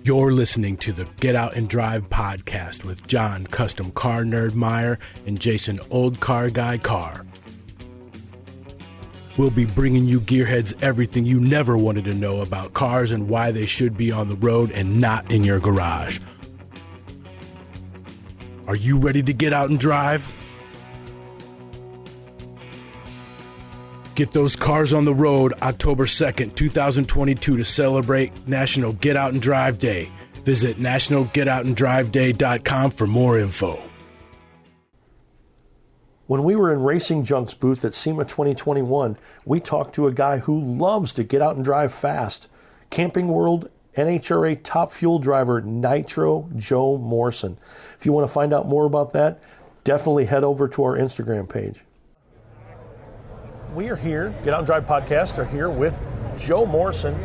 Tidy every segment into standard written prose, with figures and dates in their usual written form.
You're listening to the Get Out and Drive podcast with John, custom car nerd Meyer, and Jason, old car guy Carr. We'll be bringing you gearheads everything you never wanted to know about cars and why they should be on the road and not in your garage. Are you ready to get out and drive? Get those cars on the road October 2nd, 2022 to celebrate National Get Out and Drive Day. Visit nationalgetoutanddriveday.com for more info. When we were in Racing Junk's booth at SEMA 2021, we talked to a guy who loves to get out and drive fast. Camping World NHRA top fuel driver Nitro Joe Morrison. If you want to find out more about that, definitely head over to our Instagram page. We are here, Get Out and Drive podcast, are here with Joe Morrison,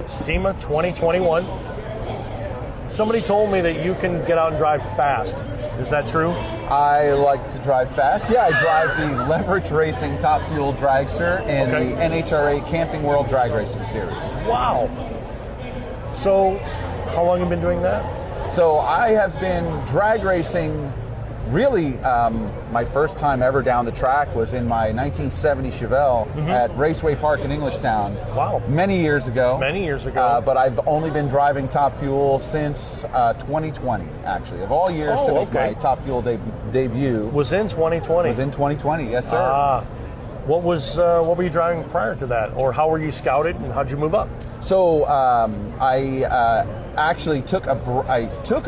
SEMA 2021. Somebody told me that you can get out and drive fast. Is that true? I like to drive fast. Yeah, I drive the Leverage Racing Top Fuel Dragster in the NHRA Camping World Drag Racing Series. Wow. So, how long have you been doing that? So I have been drag racing. Really, my first time ever down the track was in my 1970 Chevelle at Raceway Park in Englishtown. Wow. Many years ago. But I've only been driving Top Fuel since 2020, actually. Of all years to make my Top Fuel debut. Was in 2020? Was in 2020, yes, sir. What were you driving prior to that? Or how were you scouted and how'd you move up? So I actually took a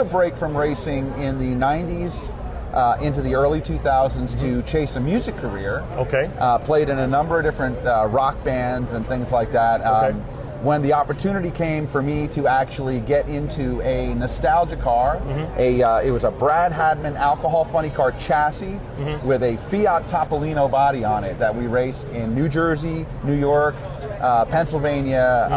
break from racing in the 90s. Into the early 2000s to chase a music career. Okay. Played in a number of different rock bands and things like that. When the opportunity came for me to actually get into a nostalgia car, it was a Brad Hadman alcohol funny car chassis with a Fiat Topolino body on it that we raced in New Jersey, New York, Pennsylvania,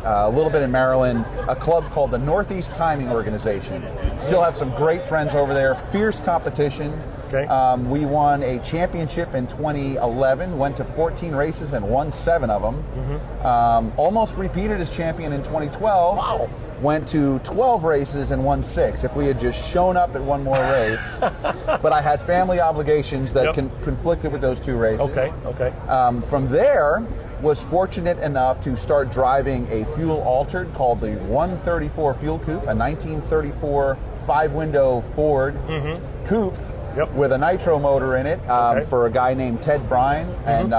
a little bit in Maryland, a club called the Northeast Timing Organization. Still have some great friends over there, fierce competition. Okay. We won a championship in 2011, went to 14 races and won 7 of them. Almost repeated as champion in 2012. Wow. Went to 12 races and won 6 if we had just shown up at one more race. But I had family obligations that conflicted with those 2 races. Okay. From there, was fortunate enough to start driving a fuel-altered called the 134 Fuel Coupe, a 1934 5-window Ford coupe. With a nitro motor in it for a guy named Ted Bryan and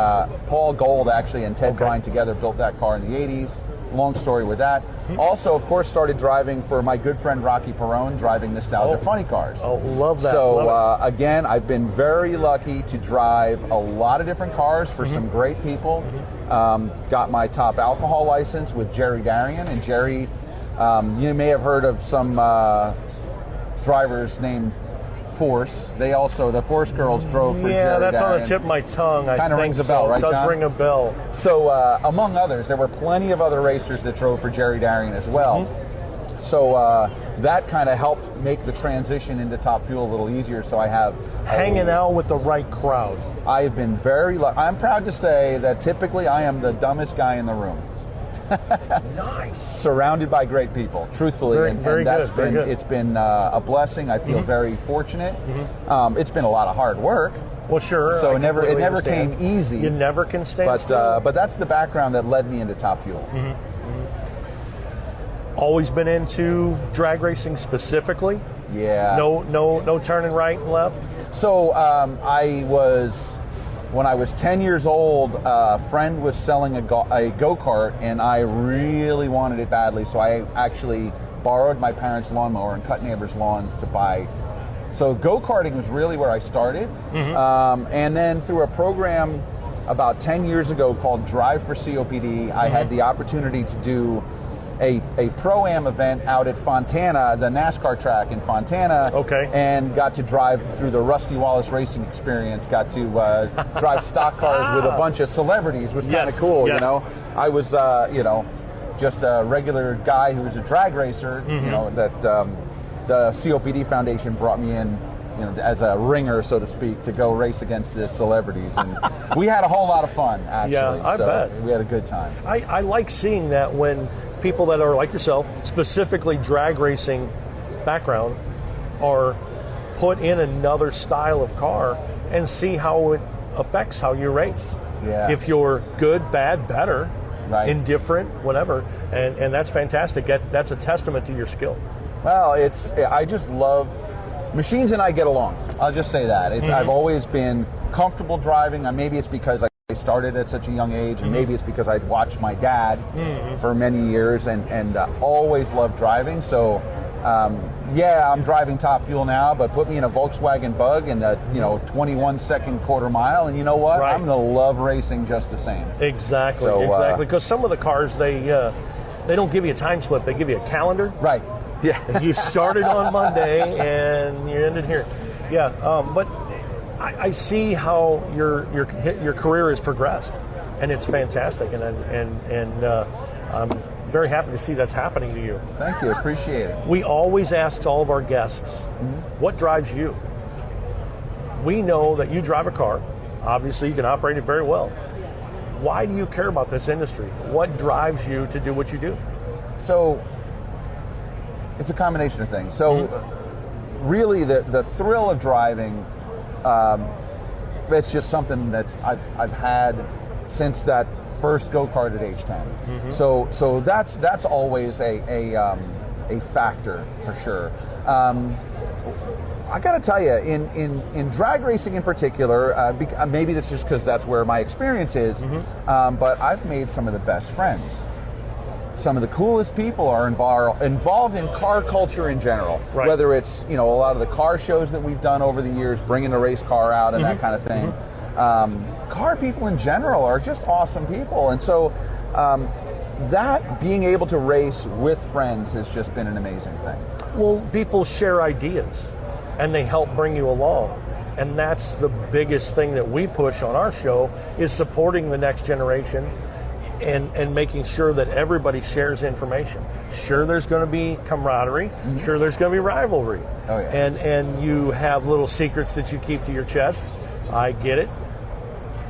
Paul Gold, actually, and Ted Bryan together built that car in the 80s. Long story with that. Also, of course, started driving for my good friend Rocky Perone, driving nostalgia funny cars. Oh, love that. So, again, I've been very lucky to drive a lot of different cars for some great people. Got my top alcohol license with Jerry Darian. And Jerry, you may have heard of some drivers named Force. They also, the Force girls drove for Jerry Yeah, that's Darian. on the tip of my tongue. Kind of rings a bell, right, It does John? ring a bell. So, among others, there were plenty of other racers that drove for Jerry Darian as well. So that kind of helped make the transition into Top Fuel a little easier. So I have hanging out with the right crowd. I have been very lucky. I'm proud to say that typically I am the dumbest guy in the room. Nice. Surrounded by great people, truthfully, Very good. It's been a blessing. I feel very fortunate. It's been a lot of hard work. Well, sure. So it never came easy. You never can stand still. But that's the background that led me into Top Fuel. Always been into drag racing specifically? Yeah. No turning right and left? So when I was 10 years old, a friend was selling a go-kart, and I really wanted it badly, so I actually borrowed my parents' lawnmower and cut neighbors' lawns to buy. So go-karting was really where I started. And then through a program about 10 years ago called Drive for COPD, I had the opportunity to do a Pro-Am event out at Fontana, the NASCAR track in Fontana, and got to drive through the Rusty Wallace racing experience, got to drive stock cars with a bunch of celebrities. It was kind of cool, you know. I was, just a regular guy who was a drag racer, that the COPD Foundation brought me in, as a ringer, so to speak, to go race against the celebrities. And we had a whole lot of fun, actually. Yeah, I bet. We had a good time. I like seeing that when people that are like yourself, specifically drag racing background, are put in another style of car and see how it affects how you race. Yeah. If you're good, bad, better, Right. indifferent, whatever, and that's fantastic. That's a testament to your skill. Well, I just love machines, and I get along. I'll just say that. I've always been comfortable driving. Maybe it's because I started at such a young age, and maybe it's because I'd watched my dad for many years and always loved driving. So, yeah, I'm driving Top Fuel now, but put me in a Volkswagen Bug and a 21-second quarter mile, and you know what? Right. I'm gonna love racing just the same. Exactly, So, exactly. Because some of the cars, they don't give you a time slip; they give you a calendar. Right. Yeah. You started on Monday and you ended here. Yeah, but I see how your career has progressed, and it's fantastic, and I'm very happy to see that's happening to you. Thank you. Appreciate it. We always ask all of our guests, what drives you? We know that you drive a car. Obviously, you can operate it very well. Why do you care about this industry? What drives you to do what you do? So, it's a combination of things. So, really, the thrill of driving, it's just something that I've had since that first go-kart at age 10. So that's always a factor for sure. I got to tell you, in drag racing in particular, maybe that's just because that's where my experience is, but I've made some of the best friends. Some of the coolest people are involved in car culture in general. Right. Whether it's a lot of the car shows that we've done over the years, bringing a race car out and that kind of thing. Car people in general are just awesome people, and so that being able to race with friends has just been an amazing thing. Well, people share ideas, and they help bring you along. And that's the biggest thing that we push on our show, is supporting the next generation and making sure that everybody shares information. Sure, there's going to be camaraderie. Sure, there's going to be rivalry. Oh, yeah. And you have little secrets that you keep to your chest. I get it.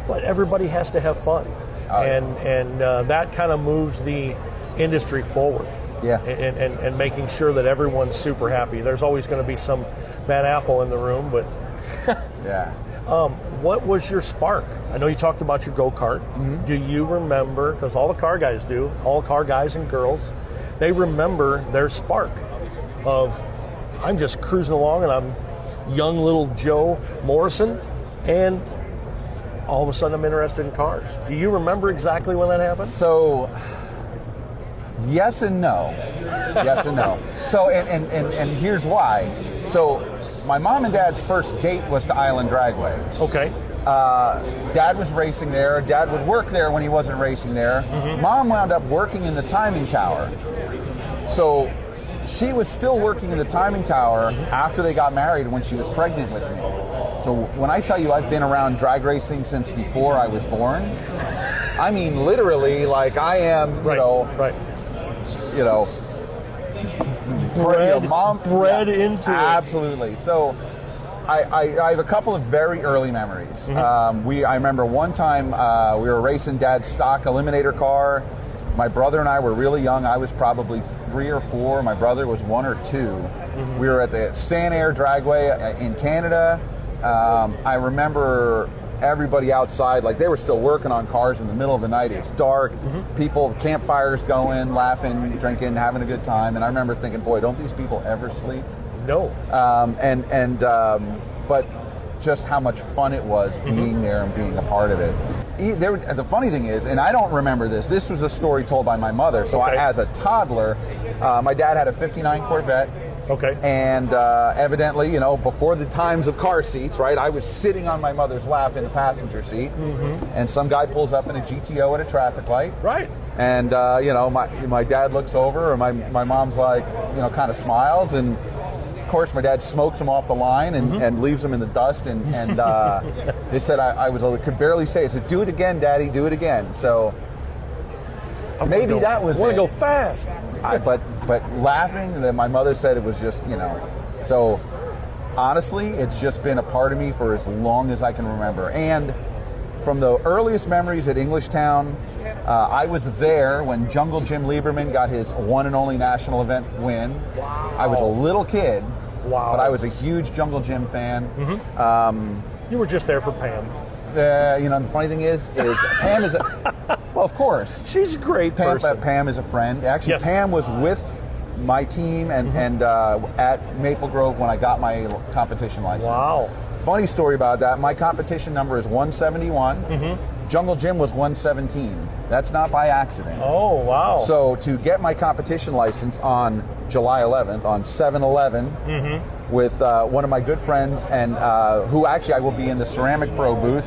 But everybody has to have fun. Oh, and that kind of moves the industry forward. Yeah. And making sure that everyone's super happy. There's always going to be some bad apple in the room, but yeah. What was your spark? I know you talked about your go-kart. Do you remember, because all the car guys do, all car guys and girls, they remember their spark of, I'm just cruising along and I'm young little Joe Morrison, and all of a sudden I'm interested in cars. Do you remember exactly when that happened? So, yes and no. Yes and no. So, and here's why. So, my mom and dad's first date was to Island Dragway. Okay. Dad was racing there. Dad would work there when he wasn't racing there. Mom wound up working in the timing tower. So she was still working in the timing tower after they got married when she was pregnant with me. So when I tell you I've been around drag racing since before I was born, I mean literally, like I am, you know, bred into it. Absolutely. So I have a couple of very early memories. I remember one time we were racing Dad's stock eliminator car. My brother and I were really young. I was probably 3 or 4. My brother was 1 or 2. We were at the San Air Dragway in Canada. I remember everybody outside, like they were still working on cars in the middle of the night. It was dark. People, campfires going, laughing, drinking, having a good time. And I remember thinking, boy, don't these people ever sleep? No. But just how much fun it was being there and being a part of it. The funny thing is, and I don't remember this was a story told by my mother. So as a toddler, my dad had a 59 Corvette. Okay. And evidently, before the times of car seats, right, I was sitting on my mother's lap in the passenger seat, and some guy pulls up in a GTO at a traffic light. Right. And, my dad looks over, and my mom's like, kind of smiles, and of course my dad smokes him off the line and leaves him in the dust, and they said I could barely say it. I said, do it again, Daddy, do it again. So maybe that was it. I want to go fast. But laughing, that my mother said it was just, so honestly, it's just been a part of me for as long as I can remember. And from the earliest memories at Englishtown I was there when Jungle Jim Lieberman got his one and only national event win. Wow. I was a little kid, Wow. but I was a huge Jungle Jim fan. You were just there for Pam. The funny thing is Pam is well, of course. She's a great person. Pam is a friend. Actually, Yes. Pam was with my team and at Maple Grove when I got my competition license. Wow. Funny story about that. My competition number is 171. Jungle Jim was 117. That's not by accident. Oh, wow. So to get my competition license on July 11th, on 7/11, with one of my good friends, and who actually I will be in the Ceramic Pro booth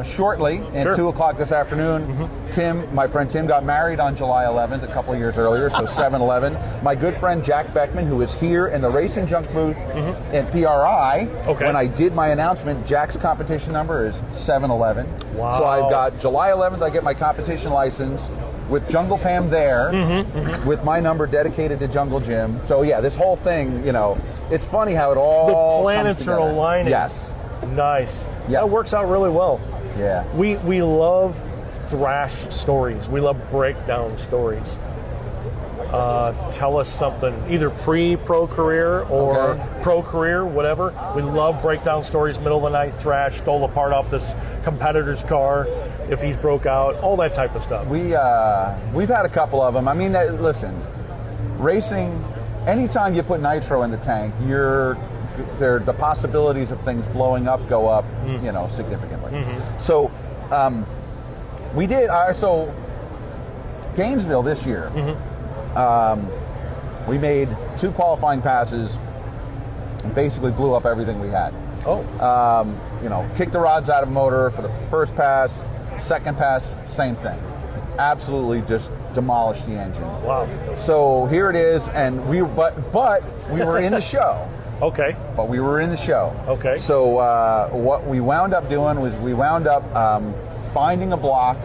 shortly at 2 o'clock this afternoon. Tim, my friend Tim, got married on July 11th a couple of years earlier, so 7/11. My good friend Jack Beckman, who is here in the Racing Junk booth at PRI, when I did my announcement, Jack's competition number is 7/11. Wow. So I've got July 11th, I get my competition license with Jungle Pam there, with my number dedicated to Jungle Jim. So yeah, this whole thing, it's funny how it all the planets comes are aligning. Yes. Nice. Yeah. That works out really well. Yeah. We love thrash stories. We love breakdown stories. Tell us something, either pre-pro career or pro career, whatever. We love breakdown stories, middle of the night thrash, stole a part off this competitor's car, if he's broke out, all that type of stuff. We've had a couple of them. I mean, listen, racing, anytime you put nitro in the tank, the possibilities of things blowing up go up, significantly. So we did. So Gainesville this year, we made 2 qualifying passes and basically blew up everything we had. Kicked the rods out of motor for the first pass, second pass, same thing. Absolutely just demolished the engine. Wow. So here it is, and but we were in the show. Okay. But we were in the show. Okay. So what we wound up doing was we wound up finding a block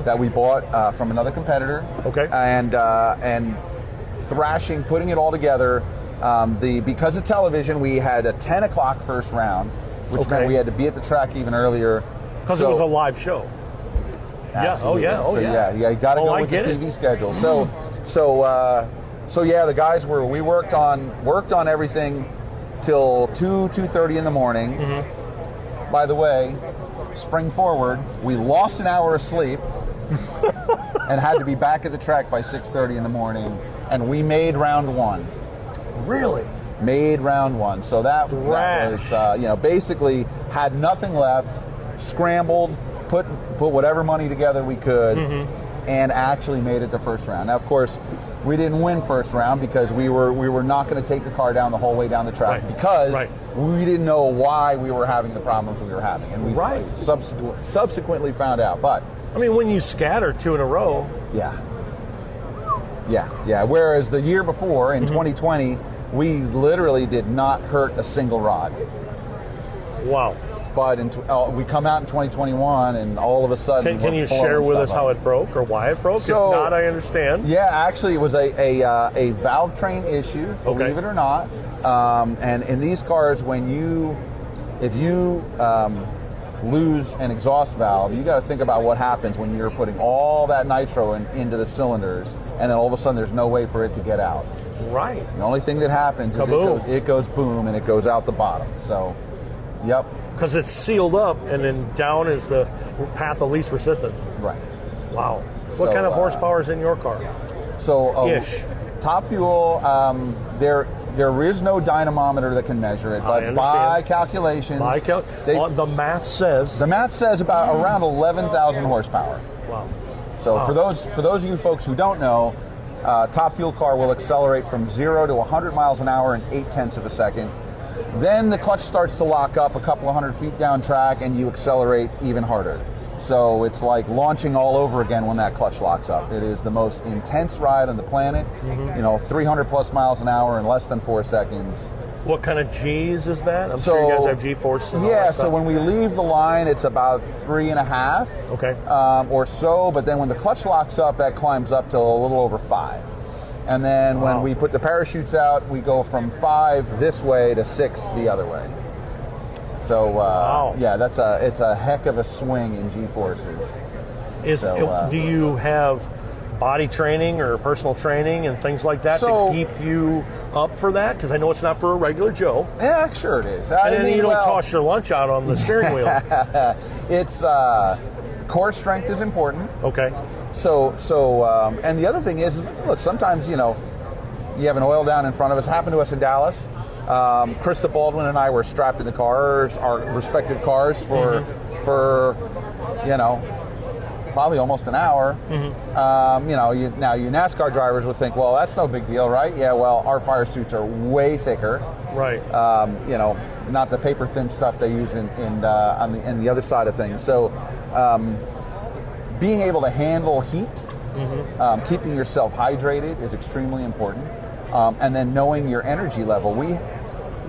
that we bought from another competitor. Okay. And thrashing, putting it all together. Because of television, we had a 10 o'clock first round, which meant we had to be at the track even earlier. Because it was a live show. Absolutely. Yeah. Oh yeah. Yeah. You got to go with the TV schedule. So yeah, the guys we worked on everything till 2:30 in the morning. By the way, spring forward, we lost an hour of sleep and had to be back at the track by 6:30 in the morning, and we made round 1. Really? Made round 1. So that was basically had nothing left, scrambled, put whatever money together we could, and actually made it to first round. Now, of course, we didn't win first round because we were not going to take the car down the whole way down the track because we didn't know why we were having the problems we were having, and we subsequently found out. But I mean, when you scatter 2 in a row, yeah. Whereas the year before, in 2020, we literally did not hurt a single rod. Wow. But we come out in 2021, and all of a sudden, can you share with us how it broke or why it broke? So, if not, I understand. Yeah, actually, it was a valve train issue, believe it or not. And in these cars, if you lose an exhaust valve, you got to think about what happens when you're putting all that nitro into the cylinders, and then all of a sudden there's no way for it to get out. Right. The only thing that happens is it goes boom, and it goes out the bottom. So, yep. Because it's sealed up, and then down is the path of least resistance. Right. Wow. What kind of horsepower is in your car? So, Ish. Top fuel, there is no dynamometer that can measure it, but by calculations, the math says about around 11,000 horsepower. Wow. So for those of you folks who don't know, top fuel car will accelerate from 0 to 100 miles an hour in 0.8 of a second. Then the clutch starts to lock up a couple of 100 feet down track, and you accelerate even harder. So it's like launching all over again when that clutch locks up. It is the most intense ride on the planet. 300 plus miles an hour in less than 4 seconds. What kind of G's is that? I'm sure you guys have G-force. Yeah, so when we leave the line, it's about 3.5 or so. But then when the clutch locks up, that climbs up to a little over 5. And then when we put the parachutes out, we go from 5 this way to 6 the other way. So yeah, it's a heck of a swing in G-forces. Do you have body training or personal training and things like that to keep you up for that? Because I know it's not for a regular Joe. Yeah, sure it is. And then you don't toss your lunch out on the steering wheel. It's core strength is important. Okay. So and the other thing is look, sometimes you have an oil down in front of us. Happened to us in Dallas. Krista Baldwin and I were strapped in the cars, our respective cars, for probably almost an hour. Mm-hmm. Now you NASCAR drivers would think, well, that's no big deal, right? Yeah, well, our fire suits are way thicker. Right. Not the paper thin stuff they use on the other side of things. So, being able to handle heat, mm-hmm. Keeping yourself hydrated is extremely important, and then knowing your energy level.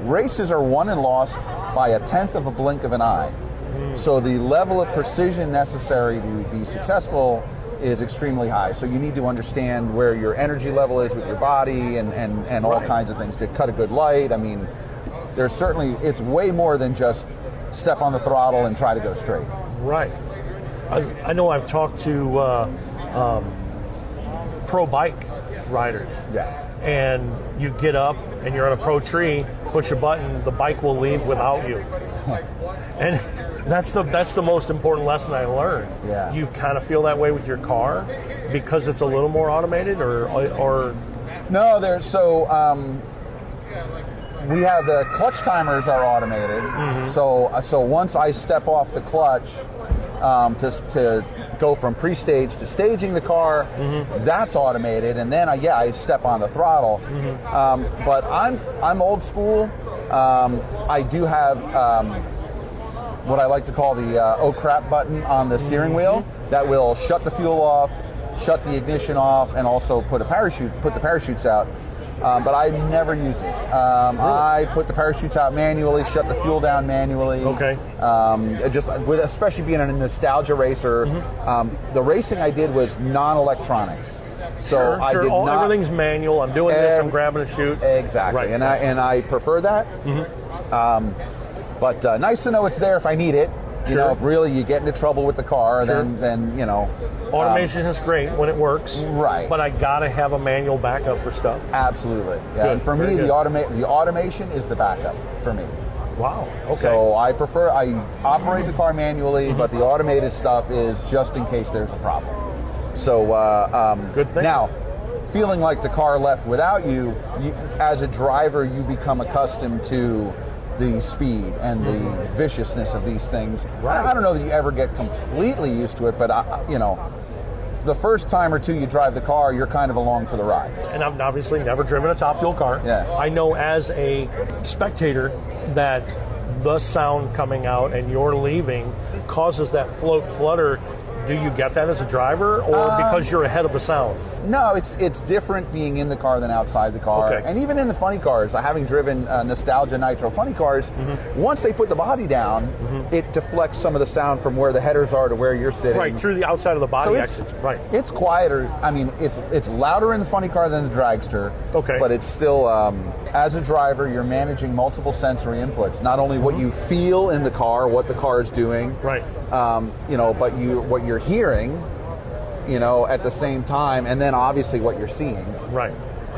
Races are won and lost by a tenth of a blink of an eye. So the level of precision necessary to be successful is extremely high. So you need to understand where your energy level is with your body and all kinds of things to cut a good light. I mean, it's way more than just step on the throttle and try to go straight. Right. I know I've talked to pro bike riders. Yeah. And you get up and you're on a pro tree, push a button, the bike will leave without you. And that's the most important lesson I learned. Yeah. You kind of feel that way with your car because it's a little more automated, or no? We have the clutch timers are automated. Mm-hmm. So once I step off the clutch to go from pre-stage to staging the car, mm-hmm. that's automated, and then I step on the throttle. Mm-hmm. But I'm old school. I do have what I like to call the oh crap button on the steering wheel that will shut the fuel off, shut the ignition off, and also put the parachutes out. But I never use it. Really? I put the parachutes out manually, shut the fuel down manually. Okay. Especially being a nostalgia racer, mm-hmm. The racing I did was non-electronics. So sure. Everything's manual. I'm doing this. I'm grabbing a chute. Exactly. Right. And I prefer that. Mm-hmm. But nice to know it's there if I need it. If really you get into trouble with the car, then automation is great when it works. Right. But I gotta have a manual backup for stuff. Absolutely. Yeah. Good. And for me, the automation is the backup for me. Wow. Okay. So I operate the car manually, mm-hmm. but the automated stuff is just in case there's a problem. So good thing. Now, feeling like the car left without you, as a driver, you become accustomed to the speed and the viciousness of these things. Right. I don't know that you ever get completely used to it, but the first time or two you drive the car, you're kind of along for the ride. And I've obviously never driven a top fuel car. Yeah. I know as a spectator that the sound coming out and you're leaving causes that flutter. Do you get that as a driver, or because you're ahead of the sound? No, it's different being in the car than outside the car. Okay. And even in the funny cars, having driven nostalgia nitro funny cars, mm-hmm. once they put the body down, mm-hmm. it deflects some of the sound from where the headers are to where you're sitting. Right, through the outside of the body exits. Right. It's quieter. I mean, it's louder in the funny car than the dragster. Okay. But it's still, as a driver, you're managing multiple sensory inputs. Not only what you feel in the car, what the car is doing. Right. But what you're hearing, at the same time, and then obviously what you're seeing. Right.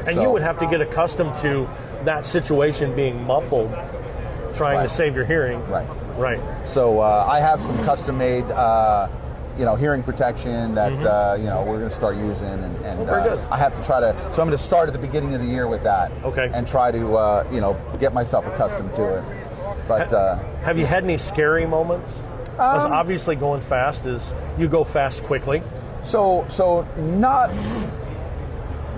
And you would have to get accustomed to that situation being muffled, trying to save your hearing. Right. Right. So I have some custom-made, hearing protection that we're going to start using, and very good. I have to try to. So I'm going to start at the beginning of the year with that. Okay. And try to get myself accustomed to it. But have you had any scary moments? Because obviously going fast is you go fast quickly. So not.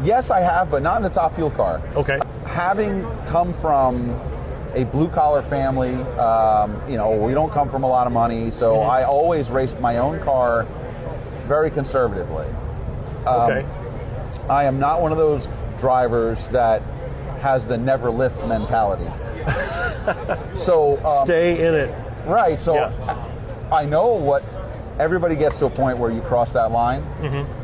Yes, I have, but not in the top fuel car. Okay. Having come from a blue-collar family, we don't come from a lot of money, so mm-hmm. I always raced my own car very conservatively. Okay. I am not one of those drivers that has the never lift mentality. So stay in it. Right. So I know what everybody gets to a point where you cross that line. Mm-hmm.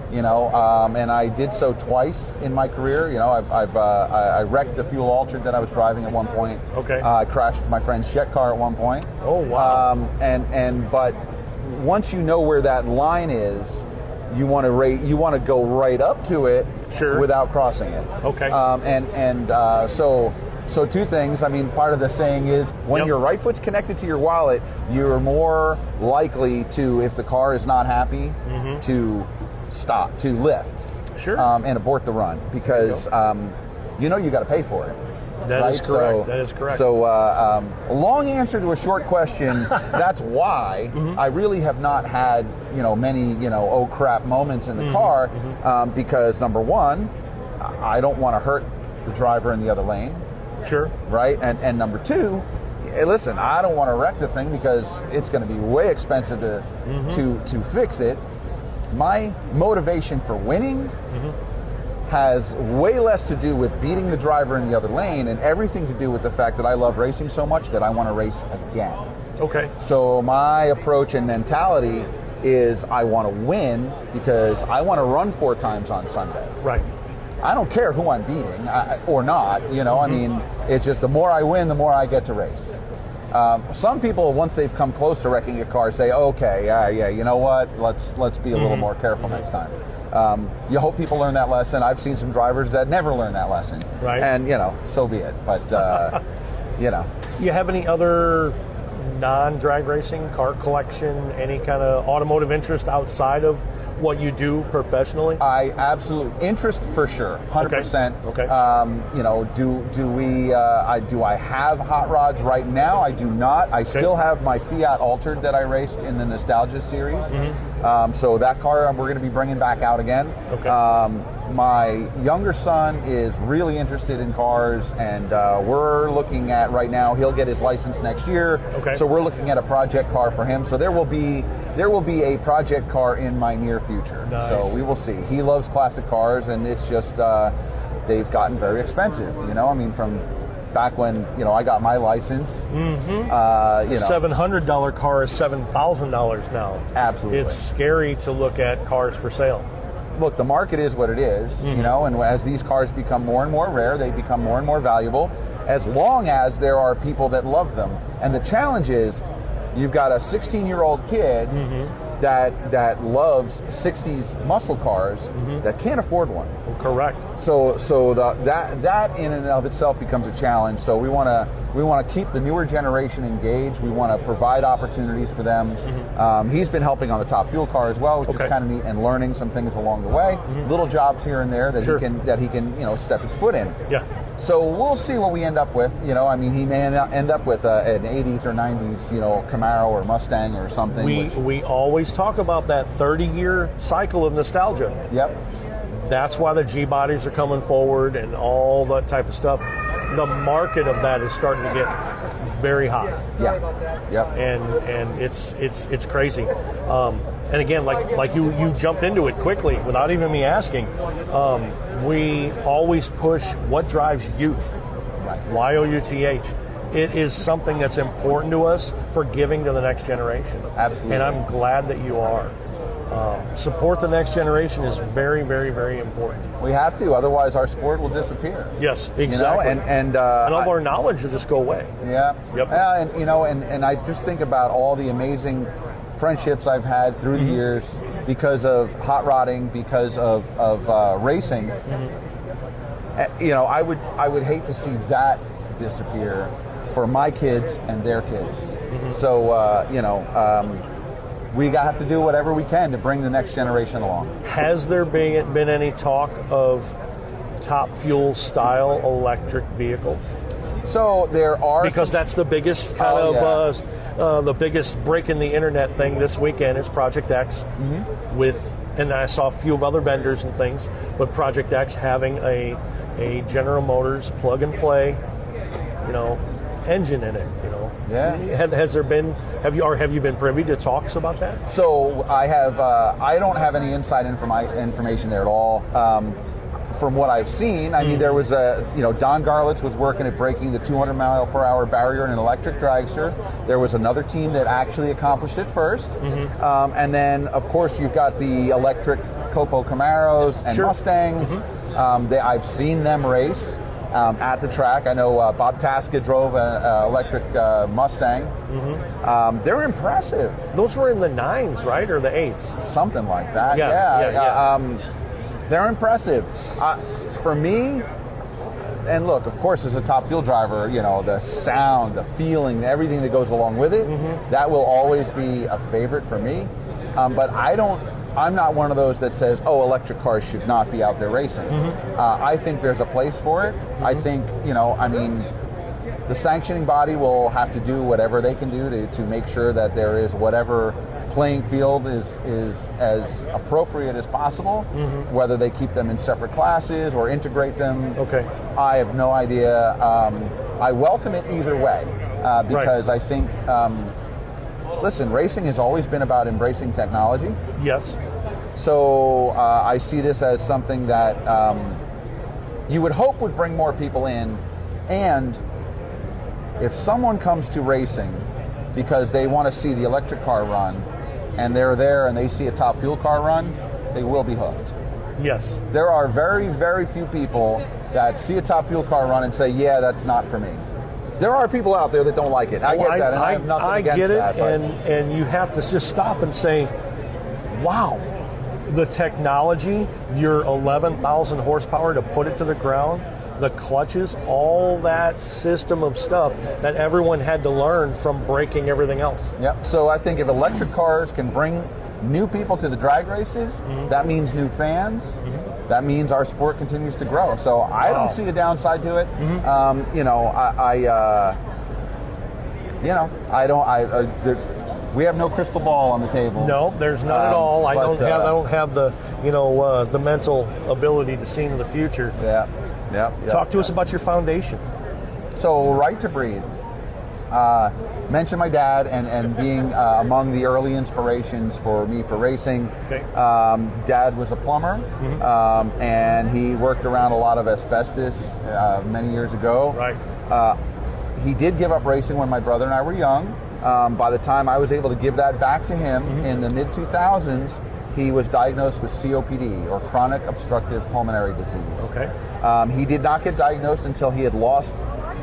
And I did so twice in my career. I wrecked the fuel altered that I was driving at one point. Okay. I crashed my friend's jet car at one point. Oh wow. But once you know where that line is, you want to go right up to it without crossing it. Okay. So two things. I mean, part of the saying is when your right foot's connected to your wallet, you're more likely to, if the car is not happy, to stop, to lift, and abort the run, because you got to pay for it. That is correct. That is correct. So, long answer to a short question. That's why I really have not had, many, oh crap moments in the car, because number one, I don't want to hurt the driver in the other lane. Sure. Right. And number two, hey, listen, I don't want to wreck the thing because it's going to be way expensive to fix it. My motivation for winning has way less to do with beating the driver in the other lane and everything to do with the fact that I love racing so much that I want to race again. Okay. So my approach and mentality is I want to win because I want to run 4 times on Sunday. Right. I don't care who I'm beating or not, I mean, it's just the more I win, the more I get to race. Some people, once they've come close to wrecking a car, say, okay, yeah, you know what, let's be a little more careful next time. You hope people learn that lesson. I've seen some drivers that never learn that lesson. Right. And, so be it. But, You have any other non-drag racing, car collection, any kind of automotive interest outside of what you do professionally? I absolutely, interest for sure, 100%. Okay. Do I have hot rods right now? I do not. I still have my Fiat Altered that I raced in the Nostalgia series. So that car we're going to be bringing back out again. Okay. My younger son is really interested in cars, and we're looking at right now, he'll get his license next year. Okay. So we're looking at a project car for him. So there will be a project car in my near future. Nice. So we will see. He loves classic cars, and it's just they've gotten very expensive. I mean, from back when I got my license. $700 car is $7,000 now. Absolutely. It's scary to look at cars for sale. Look, the market is what it is, and as these cars become more and more rare, they become more and more valuable, as long as there are people that love them. And the challenge is, you've got a 16-year-old kid that loves 60s muscle cars that can't afford one. Correct. So that in and of itself becomes a challenge. So we want to keep the newer generation engaged. We want to provide opportunities for them. He's been helping on the Top Fuel car as well, which is kind of neat, and learning some things along the way. Little jobs here and there that he can step his foot in. Yeah. So we'll see what we end up with. I mean, he may end up with an 80s or 90s, Camaro or Mustang or something. We always talk about that 30-year cycle of nostalgia. Yep. That's why the G-bodies are coming forward and all that type of stuff. The market of that is starting to get very hot. Yeah. Yep. And it's crazy. And again, like you jumped into it quickly without even me asking. We always push what drives youth. Right. YOUTH. It is something that's important to us for giving to the next generation. Absolutely. And I'm glad that you are. Support the next generation is very, very, very important. We have to, otherwise our sport will disappear. Yes, exactly. And all of our knowledge will just go away. Yeah. Yep. And I just think about all the amazing friendships I've had through the years because of hot rodding, because of racing. I would hate to see that disappear for my kids and their kids. So we have to do whatever we can to bring the next generation along. Has there been any talk of Top Fuel style electric vehicles? So there are, because that's the biggest the biggest break in the internet thing this weekend is Project X and I saw a few of other vendors and things, but Project X having a General Motors plug and play, engine in it. Yeah. Has there been? Have you been privy to talks about that? So I have. I don't have any inside information there at all. From what I've seen, I mean, there was Don Garlitz was working at breaking the 200 mile per hour barrier in an electric dragster. There was another team that actually accomplished it first. And then, of course, you've got the electric Copo Camaros and Mustangs. I've seen them race. at the track. I know Bob Tasca drove an electric Mustang. They're impressive. Those were in the 9s, right, or the 8s? Something like that. Yeah. They're impressive. For me, and look, of course, as a top fuel driver, the sound, the feeling, everything that goes along with it, that will always be a favorite for me. But I'm not one of those that says, electric cars should not be out there racing. I think there's a place for it. I think, the sanctioning body will have to do whatever they can do to make sure that there is whatever playing field is as appropriate as possible, whether they keep them in separate classes or integrate them. Okay. I have no idea. I welcome it either way because I think, listen, racing has always been about embracing technology. Yes. So I see this as something that you would hope would bring more people in, and if someone comes to racing because they want to see the electric car run, and they're there and they see a top fuel car run, they will be hooked. Yes. There are very, very few people that see a top fuel car run and say, yeah, that's not for me. There are people out there that don't like it. I get that, and I have nothing against that. I get it, and you have to just stop and say, wow, the technology, your 11,000 horsepower to put it to the ground, the clutches, all that system of stuff that everyone had to learn from breaking everything else. Yep. So I think if electric cars can bring new people to the drag races, that means new fans. That means our sport continues to grow. So I don't see a downside to it. We have no crystal ball on the table. No, there's none at all. I don't have the the mental ability to see into the future. Yeah. Talk to us about your foundation. So, Right to Breathe. Mentioned my dad and being among the early inspirations for me for racing. Okay. Dad was a plumber, and he worked around a lot of asbestos many years ago. Right. He did give up racing when my brother and I were young. By the time I was able to give that back to him in the mid-2000s, he was diagnosed with COPD, or chronic obstructive pulmonary disease. Okay. He did not get diagnosed until he had lost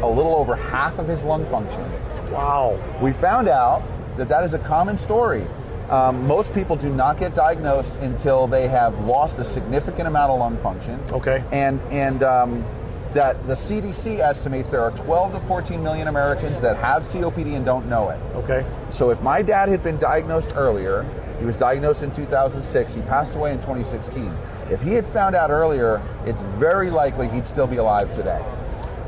a little over half of his lung function. Wow. We found out that is a common story. Most people do not get diagnosed until they have lost a significant amount of lung function. Okay. And that the CDC estimates there are 12 to 14 million Americans that have COPD and don't know it. Okay. So if my dad had been diagnosed earlier, he was diagnosed in 2006, he passed away in 2016. If he had found out earlier, it's very likely he'd still be alive today.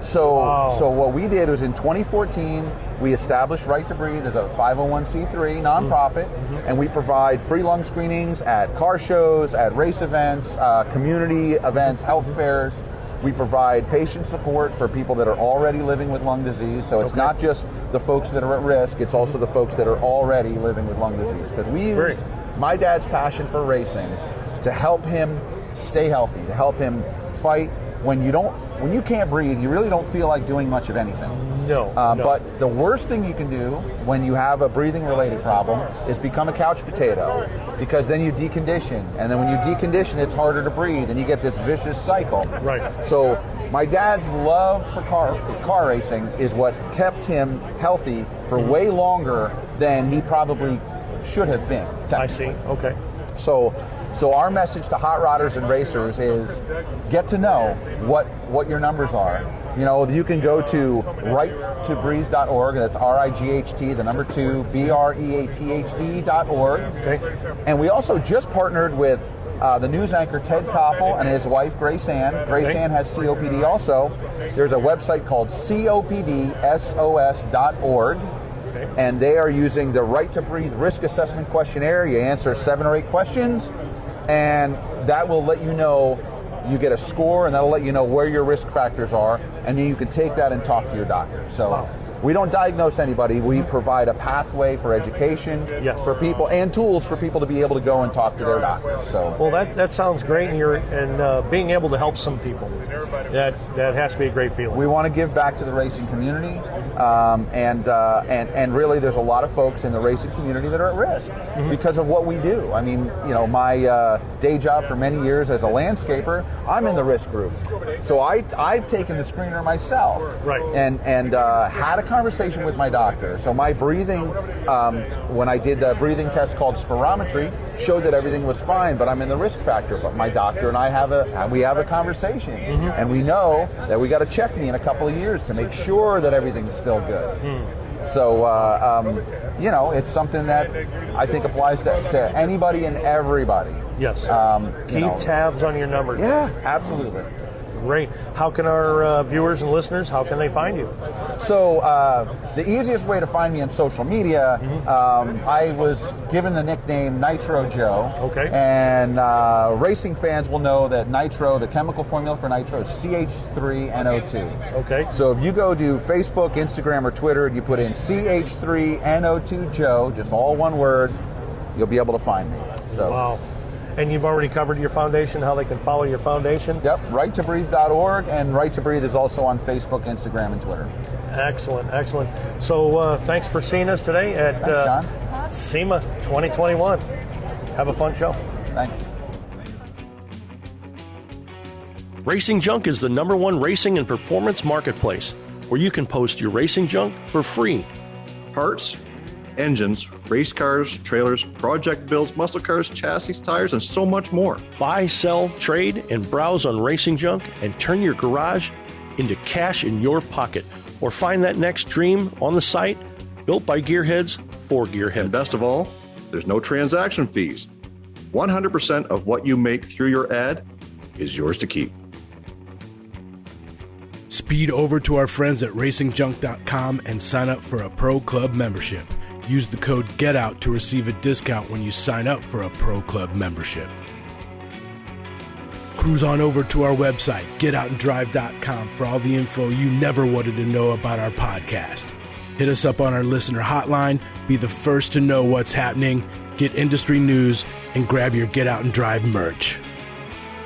So what we did was in 2014, we established Right to Breathe as a 501c3 nonprofit, and we provide free lung screenings at car shows, at race events, community events, health fairs. We provide patient support for people that are already living with lung disease. So it's not just the folks that are at risk, it's also the folks that are already living with lung disease. Because we used my dad's passion for racing to help him stay healthy, to help him fight. When you can't breathe, you really don't feel like doing much of anything. No. But the worst thing you can do when you have a breathing-related problem is become a couch potato, because then you decondition, and then when you decondition, it's harder to breathe, and you get this vicious cycle. Right. So my dad's love for car racing is what kept him healthy for way longer than he probably should have been. I see. Okay. So our message to hot rodders and racers is get to know what your numbers are. You can go to righttobreathe.org. That's RIGHT, the number 2, BREATHE.org. Okay. And we also just partnered with the news anchor Ted Koppel and his wife Grace Ann. Grace Ann has COPD also. There's a website called COPDSOS.org. Okay. And they are using the Right to Breathe risk assessment questionnaire. You answer 7 or 8 questions, and that will let you know, you get a score, and that'll let you know where your risk factors are, and then you can take that and talk to your doctor. So we don't diagnose anybody. We provide a pathway for education for people and tools for people to be able to go and talk to their doctor. So, well, that sounds great, and being able to help some people, that has to be a great feeling. We want to give back to the racing community, and really, there's a lot of folks in the racing community that are at risk because of what we do. I mean, my day job for many years as a landscaper, I'm in the risk group, so I've taken the screener myself, and had a conversation with my doctor. So my breathing, when I did the breathing test called spirometry, showed that everything was fine, but I'm in the risk factor. But my doctor and I have a conversation, and we know that we got to check me in a couple of years to make sure that everything's still good. So, it's something that I think applies to anybody and everybody. Yes. Keep tabs on your numbers. Yeah, absolutely. Great. How can our viewers and listeners, how can they find you? So the easiest way to find me on social media, I was given the nickname Nitro Joe. Okay. And racing fans will know that nitro, the chemical formula for nitro, is CH3NO2. Okay. So if you go to Facebook, Instagram, or Twitter, and you put in CH3NO2 Joe, just all one word, you'll be able to find me. So. Wow. And you've already covered your foundation, how they can follow your foundation? Yep, righttobreathe.org, and Right to Breathe is also on Facebook, Instagram, and Twitter. Excellent, excellent. So thanks for seeing us today at SEMA 2021. Have a fun show. Thanks. Racing Junk is the #1 racing and performance marketplace where you can post your racing junk for free. Parts, engines, race cars, trailers, project builds, muscle cars, chassis, tires, and so much more. Buy, sell, trade, and browse on Racing Junk and turn your garage into cash in your pocket. Or find that next dream on the site, built by gearheads for gearheads. And best of all, there's no transaction fees. 100% of what you make through your ad is yours to keep. Speed over to our friends at racingjunk.com and sign up for a Pro Club membership. Use the code GETOUT to receive a discount when you sign up for a Pro Club membership. Cruise on over to our website, getoutanddrive.com, for all the info you never wanted to know about our podcast. Hit us up on our listener hotline, be the first to know what's happening, get industry news, and grab your Get Out and Drive merch.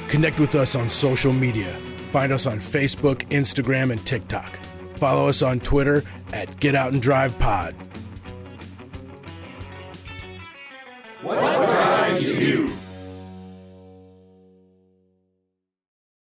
Connect with us on social media. Find us on Facebook, Instagram, and TikTok. Follow us on Twitter at Get Out and Drive Pod. What drives you?